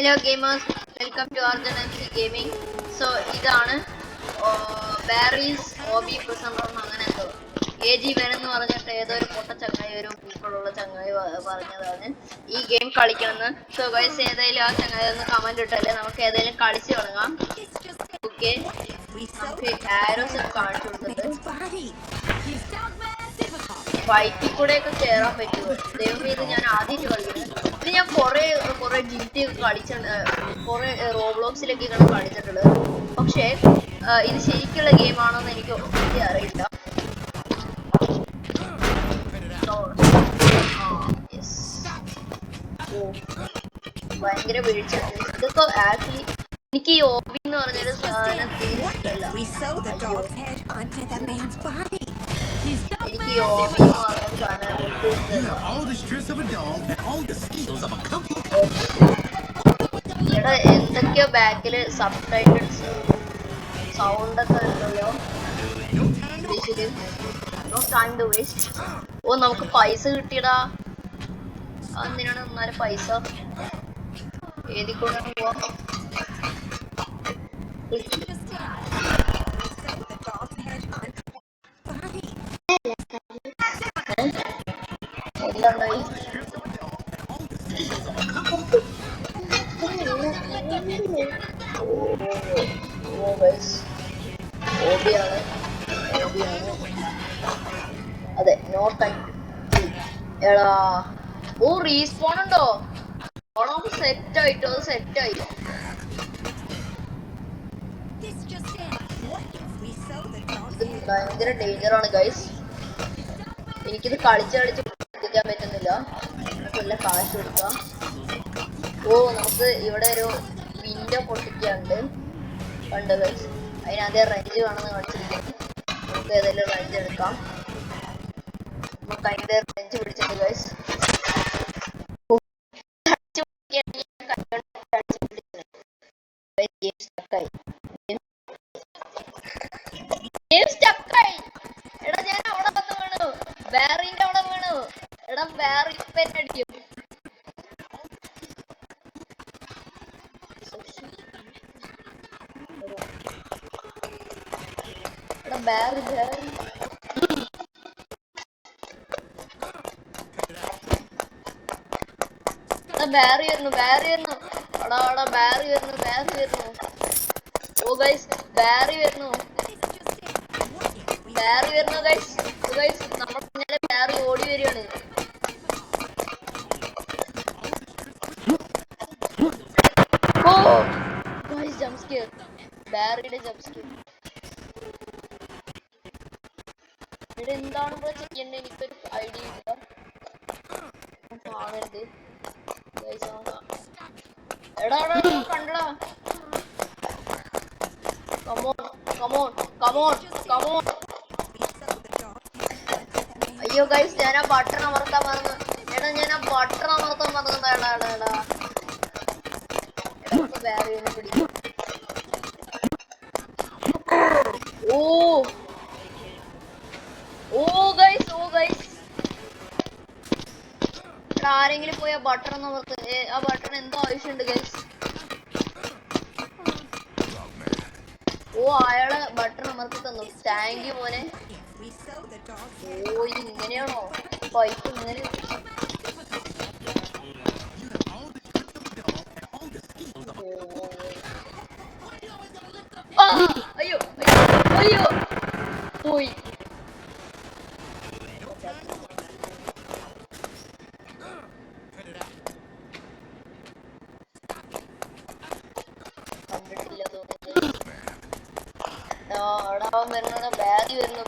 Hello gamers, welcome to Arjun MC Gaming. So ഇതാണ് ബാരീസ് hobby പ്രസംഗം അങ്ങനെ എന്തോ AG വേണമെന്ന് പറഞ്ഞിട്ട് ഏതൊരു പൊട്ട ചങ്ങായി ഒരു പൂക്കളുള്ള ചങ്ങായി പറഞ്ഞതാണ് ഈ ഗെയിം കളിക്കണമെന്ന്. സോ ഗൈസ് ഏതായാലും ആ ചങ്ങായി ഒന്ന് കമന്റ് ഇട്ടല്ലേ നമുക്ക് ഏതായാലും കളിച്ച് തുടങ്ങാം. ഓക്കെ, നമുക്ക് ആരോസ് കാണിച്ചു കൊടുത്തിട്ട് ഫൈറ്റിൽ കൂടെയൊക്കെ കയറാൻ പറ്റുമോ? ദൈവമേ, ഇത് ഞാൻ ആദ്യമായിട്ട് കളിക്കുന്നത്. ഇത് ഞാൻ കുറെ ജിറ്റി കളിച്ചിട്ടുണ്ട്, കുറെ റോബ്ലോക്സിലൊക്കെ കളിച്ചിട്ടുള്ളത്. പക്ഷേ ഇത് ശരിക്കുള്ള ഗെയിമാണോന്ന് എനിക്ക് ഒത്തിരി അറിയില്ല. ഭയങ്കര വീഴ്ചയാണ് ഇതൊക്കെ. ആക്ച്വലി എനിക്ക് ഈ ഓബി എന്ന് പറഞ്ഞൊരു സാധനം തീരെ ഇഷ്ടമല്ല. എനിക്ക് ഈ ഓബി എന്ന് പറഞ്ഞൊരു സാധനം എടാ എന്തൊക്കെയോ ബാക്കില് സബ് ടൈറ്റിൽസ് സൗണ്ട് ഒക്കെ ഉണ്ടല്ലോ. ഓ നമുക്ക് പൈസ കിട്ടിയടാ. എന്തിനാണ് എന്നാലും പൈസ എഴുതിക്കൊണ്ട് പോവാ. എന്താണ്ടായി? അതെ, നോ ടൈം. എടാ ഓ റീസ്പോൺ ഉണ്ടോ? സെറ്റ് ആയിട്ടോ, അത് സെറ്റ് ആയി. ഇത് ഭയങ്കര ഡേഞ്ചറാണ് ഗൈസ്. എനിക്കിത് കളിച്ച് എത്തിക്കാൻ പറ്റുന്നില്ല. നല്ല കാശ് കൊടുക്കാം. ഓ നമുക്ക് ഇവിടെ ഒരു വിൻഡോ പൊട്ടിക്കാണ്ട് കണ്ട് ഗൈസ്. അതിനകത്ത് റേഞ്ച് വേണമെന്ന് കാണിച്ചിരിക്കുന്നു. നമുക്ക് ഏതെങ്കിലും റേഞ്ച് എടുക്കാം. നമുക്ക് അതിൻ്റെ റേഞ്ച് പിടിച്ചിട്ട് ഗൈസ് എടാ ഞാൻ അവിടെ വന്ന് വീണു, ബാറിന്റെ അവിടെ വീണു. എടാ ബാറി അടിക്കും. എടാ ബാറി ബാറി വരുന്നു. എടാ ബാറി വരുന്നു. ഓ ഗൈസ് ബാറി വരുന്നു ഗൈസ്. നമ്മൾ പിന്നാലെ ബാറി ഓടി വരികയാണ്. ഓ ഗൈസ് ജംപ് സ്കെയർ, ബാറിയുടെ ജംപ് സ്കെയർ. ഇവിടെ എന്താണ് ഇവിടെ ചെയ്യേണ്ടത് എനിക്കൊരു ഐഡിയ ഇല്ല. കാണരുത് ഗൈസ്. എടാ കണ്ടടാ. കമോൺ. അയ്യോ ഗൈസ്, ഞാൻ ആ ബട്ടൺ അമർത്താൻ മറന്നു. എടാ ഞാൻ ആ ബട്ടൺ അമർത്താൻ മറന്നതാ. ബാറിയെ പിടിക്കും. ഓ ഗൈസ് ആരെങ്കിലും പോയി ആ ബട്ടൺ ഒന്ന് അമർത്ത്. ആ ബട്ടൺ എന്തോ ആവശ്യമുണ്ട് ഗൈസ്. ഓ അയാള് ബട്ടൺ അമർത്തി തന്നു. താങ്ക് യു മോനെ. ഓ ഇത് ഇങ്ങനെയാണോ പൈപ്പ്? ഇങ്ങനെ അയ്യോ പോയി.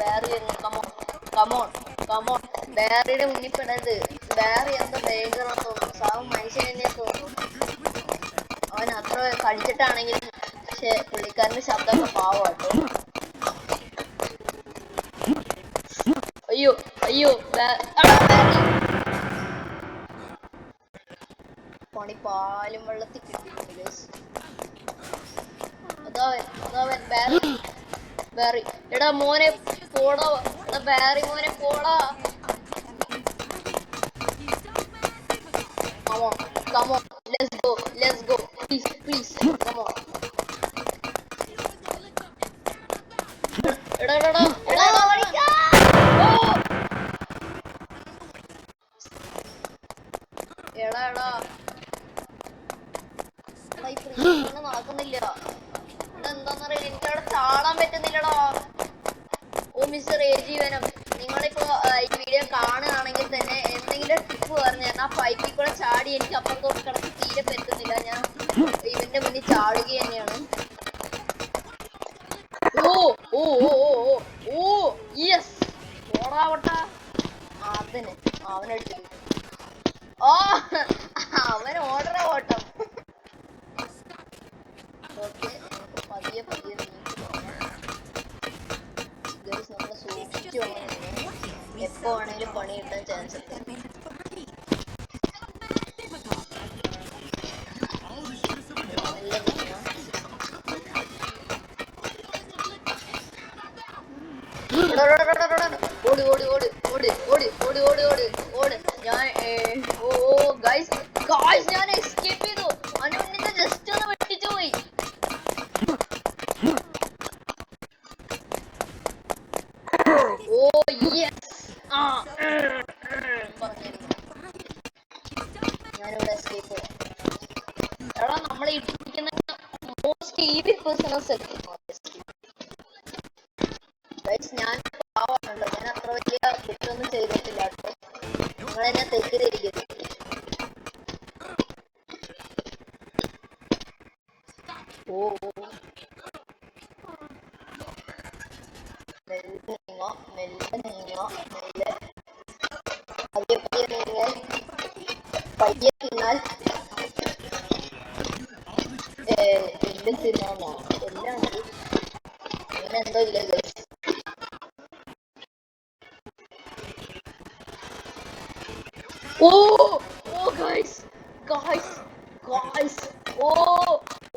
ബാരി വരുന്നു. കമോൺ. ബാരിയുടെ മുന്നിൽ പെടരുത്. ബാരി എന്തോ ഡേഞ്ചറാന്ന് തോന്നുന്നു. സാവും മനുഷ്യൻ തന്നെ തോന്നുന്നു. അവൻ അത്ര കടിച്ചിട്ടാണെങ്കിലും പക്ഷെ പുള്ളിക്കാരന്റെ ശബ്ദമൊക്കെ പാവാട്ടോ. അയ്യോ പണി പാലും വെള്ളത്തിൽ കിട്ടിയിട്ടുണ്ട്. അതാവൻ ബാരി. എടാ മോനെ പോടാ. ബാരി മോനെ പോടാ. Come on, let's go. please, come on. എടാ നടക്കുന്നില്ല. എന്താന്നറിയില്ല, എനിക്കവിടെ ചാടാൻ പറ്റുന്നില്ലടാ. ഓ മിസ്റ്റർ AG വെനം, നിങ്ങളിപ്പോ ഈ വീഡിയോ കാണുകയാണെങ്കിൽ തന്നെ എന്തെങ്കിലും ടിപ്പ് പറഞ്ഞു തരണം. ആ പൈപ്പിൽ കൂടെ ചാടി എനിക്ക് അപ്പുറത്തോട്ട് കിടക്ക് തീരെ പറ്റുന്നില്ല. ഞാൻ ഇവന്റെ മുന്നിൽ ചാടുക തന്നെയാണ്. ഓ ഓ ഓ ഓ ഓ യെസ്, ഓടാവട്ടാ. അതന്നെ അവനടിച്ചു. ഓ അവൻ ഓടണ ഓട്ടം. ഓക്കെ, പതിയെ പതിയെ നമ്മളെ സൂക്ഷിച്ചു വേണം. എപ്പോ വേണമെങ്കിലും പണി കിട്ടാൻ ചാൻസ് ഉണ്ട്. ഓടി ഓടി ഓടി ഓടി ഓടി ഓടി ഓടി ഓടി ഓടി. ഞാൻ ഗൈസ് ഞാൻ എസ്കേപ്പ് ചെയ്തു. അനുണ്ണിന്റെ ജസ്റ്റ് ഒന്ന് വെട്ടിച്ചു പോയി. ഓ യെസ്, ഞാനിവിടെ എസ്കേപ്പ്. എടാ നമ്മളെ ഇരിക്കുന്ന മോസ്റ്റ് ഈവി പേഴ്സൺ ഞാൻ പാവാണല്ലോ. ഞാൻ അത്ര വലിയ കുറ്റൊന്നും ചെയ്തിട്ടില്ല കേട്ടോ. നിങ്ങളെന്നെ തെറ്റിദ്ധരിക്കരുത്. ഓ മെല്ലെ പതിയെ പതിയെ പയ്യെ തിന്നാൽ എല്ലാം തിന്നാന്നോ എല്ലാം ഉണ്ട്. അങ്ങനെ എന്തോ ഇല്ലല്ലോ. ഓ ഓ ഗൈസ് ഗൈസ് ഗൈസ് ഓ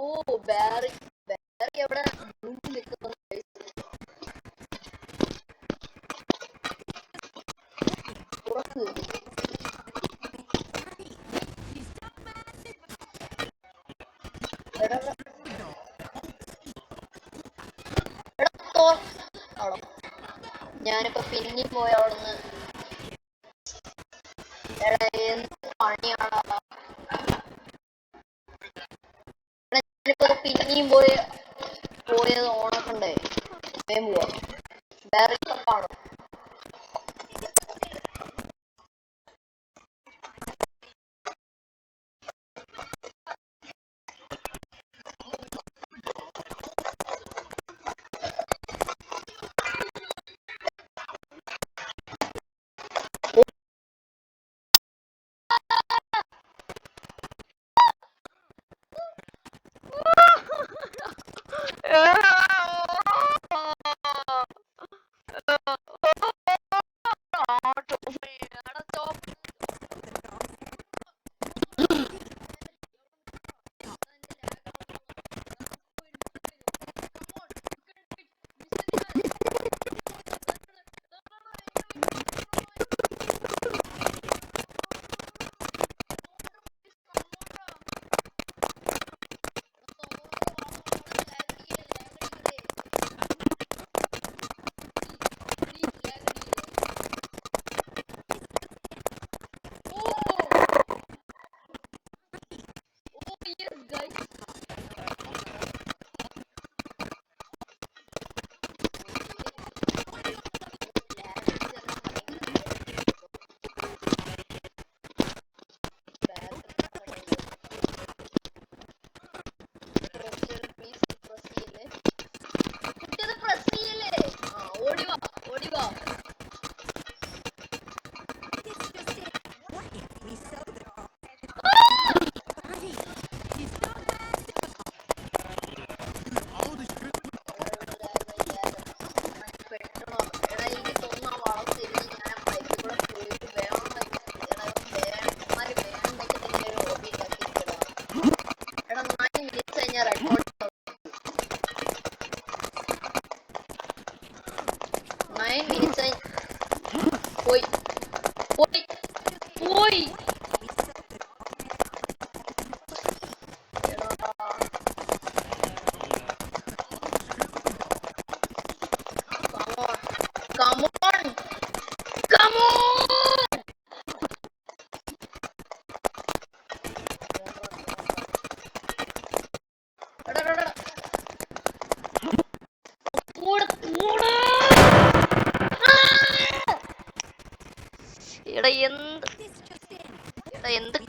ഓ ബാരി എവിടെ നിൽക്കുന്നു? ഞാനിപ്പോ പിന്നെയും പോയി അവിടുന്ന്. പണിയാണോ? ഞാനിപ്പോ പിന്നെയും പോയത് ഓണക്കുണ്ടേ. വേഗം പോവാ. വേറെ കപ്പാണോ?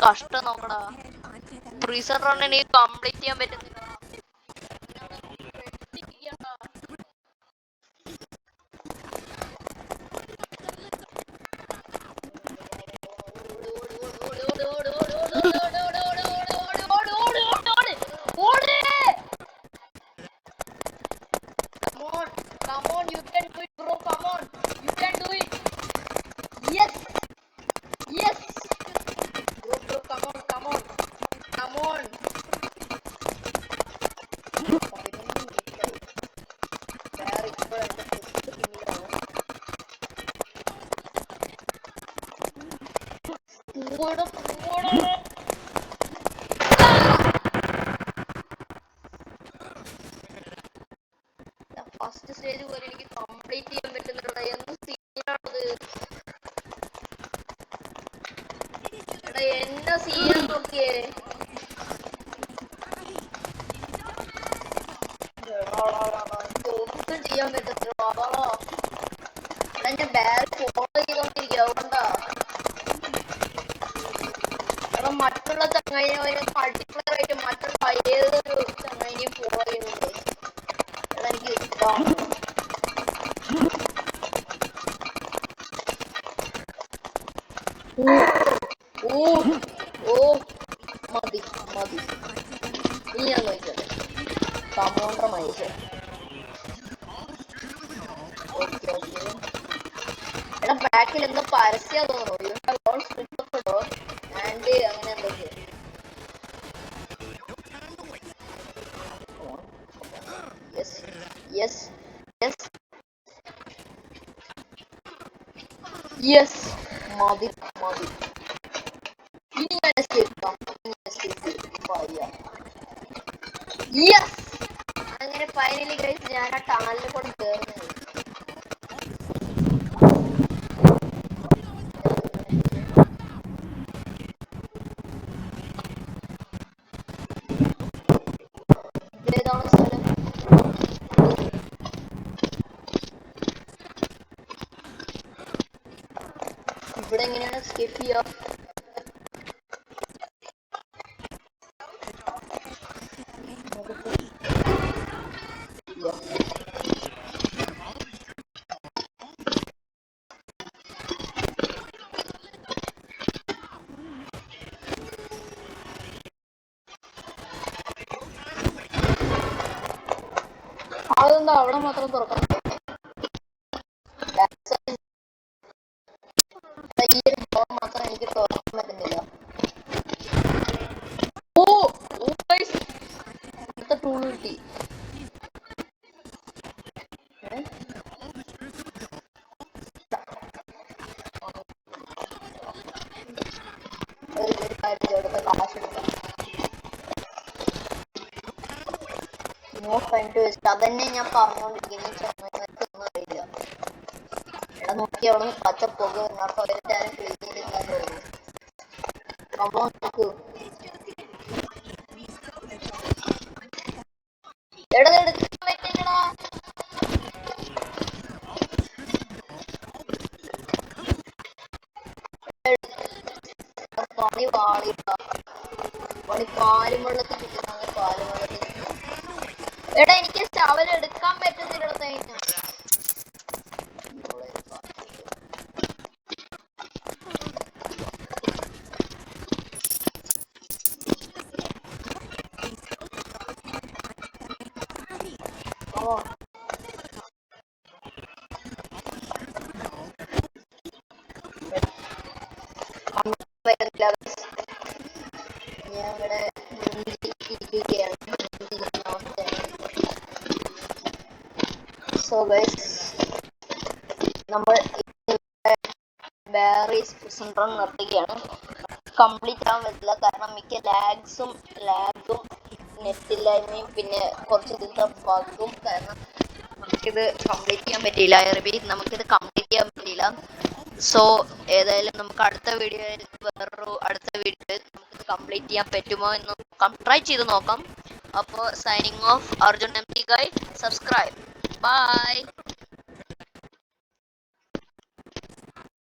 കഷ്ടം നോക്കടാ. പ്രീസൺ റൺ എനിക്ക് കംപ്ലീറ്റ് ചെയ്യാൻ പറ്റുന്നില്ല. Come on, you can do it, bro. Come on, you can do it. Yes, yes, bro. Come on, come on, come on. First stage പോലെ എനിക്ക് കംപ്ലീറ്റ് ചെയ്യാൻ പറ്റുന്നുണ്ട്. എന്ത് സീനാണത്? എടാ എന്നെ സീനാണ് നോക്കിയേ. ഒന്നും ചെയ്യാൻ പറ്റുന്നില്ല. എടാ ഞാൻ ബാഗ് ഫോളോ ചെയ്തോണ്ടിരിക്കുക. അതുകൊണ്ടാ എടാ മറ്റുള്ള ചങ്ങായിനെ മൾട്ടിപ്ലെയർ ആയിട്ട് മറ്റുള്ള ഏതൊരു ചങ്ങായിനെയും ഫോളോ ചെയ്യുന്നുണ്ട്. എടാ എനിക്ക് ഇഷ്ടമാണ്. ഓ മതി മതി. ഇനി ഞാൻ നോക്കിയത് കമോണ്ടർ മൈസ്. Okay okay. എടാ ബാക്കിൽ എന്തോ പരസ്യം തോന്നുന്നു. ആൻഡ് അങ്ങനെ എന്തൊക്കെ. Yes yes yes yes. മതി മതി. ഇനി ഞാൻ എസ്കേപ്പ് യെസ്. അങ്ങനെ ഫൈനലി ഗൈസ് ഞാൻ ആ ടണലിൽ കൂടെ കയറുന്നത്. ഏതാണ് സ്ഥലം? ഇവിടെ എങ്ങനെയാണ് എസ്കേപ്പ് ചെയ്യുക? അതെന്താ അവിടെ മാത്രം തുറക്കണം? ഈ ഒരു ഡോർ മാത്രം എനിക്ക് തുറക്കാൻ പറ്റുന്നില്ല. ഓ അടുത്ത ടൂൾ കിട്ടി. അതന്നെ ഞാൻ പറഞ്ഞോണ്ടിരിക്കുന്നു. അറിയില്ല. എടാ നോക്കി അവിടെ നിന്ന് പച്ച പുക വരുന്നപ്പോ അവരെല്ലാരും ക്ലീൻ ചെയ്തിരുന്നല്ലോ. നോക്കൂ എടാ എടുക്കാൻ പറ്റില്ലടാ. പണി പാളിട്ട പണി പാലും വെള്ളത്തിൽ കിട്ടുന്ന പാലും വെള്ളത്തിൽ. എടാ എനിക്ക് സ്റ്റവൽ എടുക്കാൻ പറ്റുന്നില്ല. സോ ഗൈസ് നമ്മൾ ബാരീസ് പ്രിസൺ റൺ നിർത്തുകയാണ്. കംപ്ലീറ്റ് ആവാൻ പറ്റില്ല കാരണം മിക്ക ലാഗും നെറ്റില്ലായ്മയും പിന്നെ കുറച്ച് ദിവസത്തെ ബഗും കാരണം നമുക്കിത് കംപ്ലീറ്റ് ചെയ്യാൻ പറ്റിയില്ല. നമുക്കിത് കംപ്ലീറ്റ് ചെയ്യാൻ പറ്റിയില്ല. സോ ഏതായാലും നമുക്ക് അടുത്ത വീഡിയോയിൽ നമുക്കിത് കംപ്ലീറ്റ് ചെയ്യാൻ പറ്റുമോ എന്ന് ട്രൈ ചെയ്ത് നോക്കാം. അപ്പോൾ signing off Arjun M P guide. Subscribe. By.